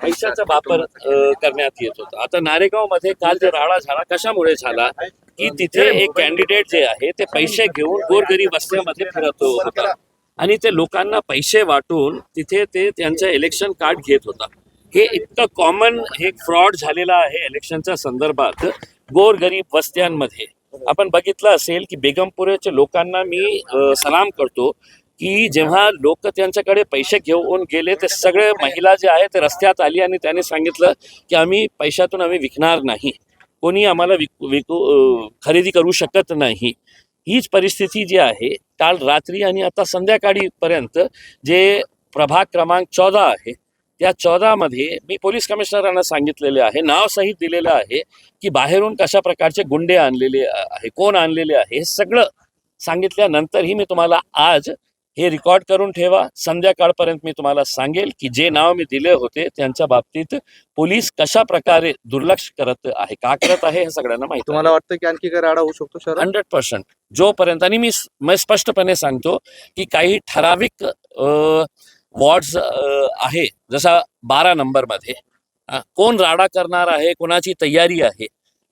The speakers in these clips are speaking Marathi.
पैशाचा वापर करण्यात येत होता. आता नारेगावमध्ये काल जे राडा झाला कशामुळे झाला की तिथे एक कॅन्डिडेट जे आहे ते पैसे घेऊन गोरगरीब वस्त्यामध्ये फिरत होता आणि ते लोकांना पैसे वाटून तिथे ते त्यांचं इलेक्शन कार्ड घेत होता. हे इतकं कॉमन हे फ्रॉड झालेला आहे इलेक्शनच्या संदर्भात गोरगरीब वस्त्यांमध्ये. आपण बघितलं असेल की बेगमपुऱ्याच्या लोकांना मी सलाम करतो की जेव्हा लोक त्यांच्याकडे पैसे घेऊन गेले ते सगळे महिला जे आहे ते रस्त्यात आली आणि त्याने सांगितलं की आम्ही पैशातून आम्ही विकणार नाही, कोणी आम्हाला खरेदी करू शकत नाही. हीच परिस्थिती जी आहे काल रात्री आणि आता संध्याकाळीपर्यंत जे प्रभाग क्रमांक 14 आहे त्या 14 मध्ये मी पोलीस कमिशनरांना सांगितलेले आहे, नाव सहित दिलेलं आहे की बाहेरून कशा प्रकारचे गुंडे आणलेले आहे, कोण आणलेले आहे, हे सगळं सांगितल्यानंतरही मी तुम्हाला आज हे रेकॉर्ड करून ठेवा. संध्याकाळपर्यंत मी तुम्हाला सांगेल की जे नाव मी दिले होते त्यांच्या बाबतीत पोलीस कशा प्रकारे दुर्लक्ष करत आहे, का करत आहे हे सगळ्यांना माहिती. तुम्हाला वाटतं की आणखी काय राडा होऊ शकतो शहरात? 100% जोपर्यंत, आणि मी स्पष्टपणे सांगतो की काही ठराविक वॉर्ड्स आहे, जसा 12 नंबरमध्ये कोण राडा करणार आहे, कोणाची तयारी आहे,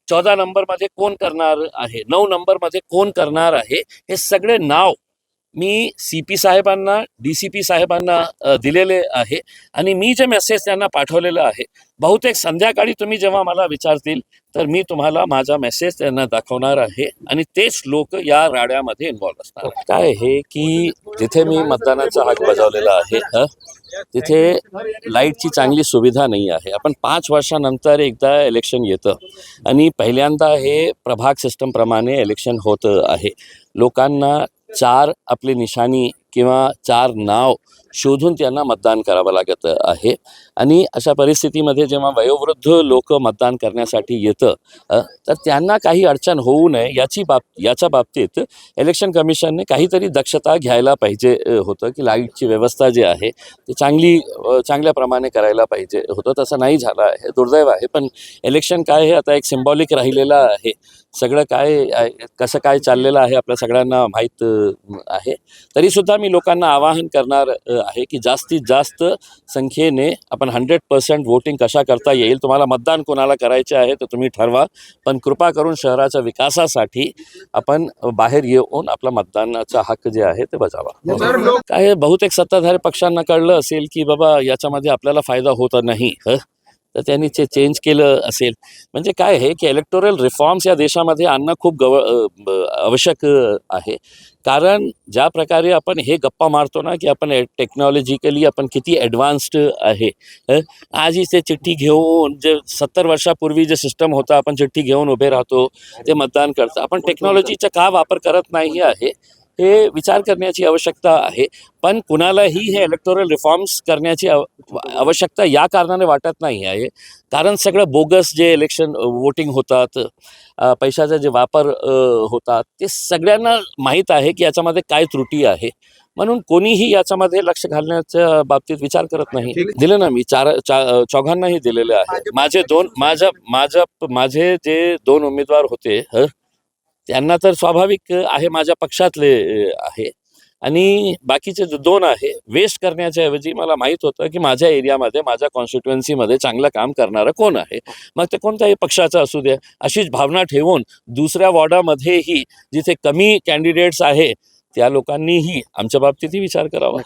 14 नंबरमध्ये कोण करणार आहे, 9 नंबरमध्ये कोण करणार आहे, हे सगळे नाव मी CP साहेबांना, DCP साहेबांना दिलेले आहे आणि मी जे मेसेज त्यांना पाठवलेलं आहे बहुतेक संध्याकाळी तुम्ही जेव्हा मला विचारतील तर मी तुम्हाला माझा मेसेज त्यांना दाखवणार आहे आणि तेच लोक या राड्यामध्ये इन्व्हॉल्व असणार. काय आहे की जिथे मी मतदानाचा हक बजावलेला आहे तिथे लाईटची चांगली सुविधा नाही आहे. आपण 5 वर्षानंतर एकदा इलेक्शन येतं आणि पहिल्यांदा हे प्रभाग सिस्टमप्रमाणे इलेक्शन होत आहे. लोकांना 4 आपली निशाणी किंवा 4 नाव शोधून त्यांना मतदान करावं लागत आहे आणि अशा परिस्थितीमध्ये जेव्हा वयोवृद्ध लोक मतदान करण्यासाठी येतं तर त्यांना काही अडचण होऊ नये याच्या बाबतीत इलेक्शन कमिशनने काहीतरी दक्षता घ्यायला पाहिजे होतं की लाईटची व्यवस्था जी आहे ती चांगल्या प्रमाणे करायला पाहिजे होतं. तसं नाही झालं आहे, दुर्दैव आहे. पण इलेक्शन काय हे आता एक सिम्बॉलिक राहिलेलं आहे. सगळं काय कसं काय चाललेलं आहे आपल्या सगळ्यांना माहीत आहे. तरीसुद्धा मी लोकांना आवाहन करणार आहे की जास्तीत जास्त संख्येने आपण 100% वोटिंग कशा करता येईल, तुम्हाला मतदान कोणाला करायचे आहे तर तुम्ही ठरवा, पण कृपा करून शहराच्या विकासासाठी आपण बाहेर येऊन आपला मतदानाचा हक्क जे आहे ते बजावा. काय बहुतेक सत्ताधारी पक्षांना कळलं असेल की बाबा याच्यामध्ये आपल्याला फायदा होत नाही तर त्यांनी ते चेंज केलं असेल. म्हणजे काय आहे की इलेक्टोरल रिफॉर्म्स या देशामध्ये आणणं खूप आवश्यक आहे. कारण ज्या प्रकारे आपण हे गप्पा मारतो ना की आपण टेक्नॉलॉजिकली आपण किती ॲडव्हान्स्ड आहे, आजही ते चिठ्ठी घेऊन जे 70 वर्षापूर्वी जे सिस्टम होता आपण चिठ्ठी घेऊन उभे राहतो ते मतदान करतं, आपण टेक्नॉलॉजीचा का वापर करत नाही आहे हे विचार करण्याची आवश्यकता आहे. पण कुणालाही हे इलेक्टोरल रिफॉर्म्स करण्याची आवश्यकता या कारणाने वाटत नाही आहे कारण सगळं बोगस जे इलेक्शन वोटिंग होतात, पैशाचा जे वापर होतात ते सगळ्यांना माहीत आहे की याच्यामध्ये काय त्रुटी आहे. म्हणून कोणीही याच्यामध्ये लक्ष घालण्याच्या बाबतीत विचार करत नाही. दिलं ना मी चौघांनाही दिलेले आहे. माझे जे 2 उमेदवार होते त्यांना तर स्वाभाविक आहे माझ्या पक्षातले आहे आणि बाकीचे 2 आहे वेस्ट करण्याच्या ऐवजी मला माहीत होतं की माझ्या एरियामध्ये माझ्या कॉन्स्टिट्युएन्सीमध्ये चांगलं काम करणारं कोण आहे, मग ते कोणत्याही पक्षाचं असू द्या, अशीच भावना ठेवून दुसऱ्या वॉर्डामध्येही जिथे कमी कॅन्डिडेट्स आहे त्या लोकांनीही आमच्या बाबतीतही विचार करावा.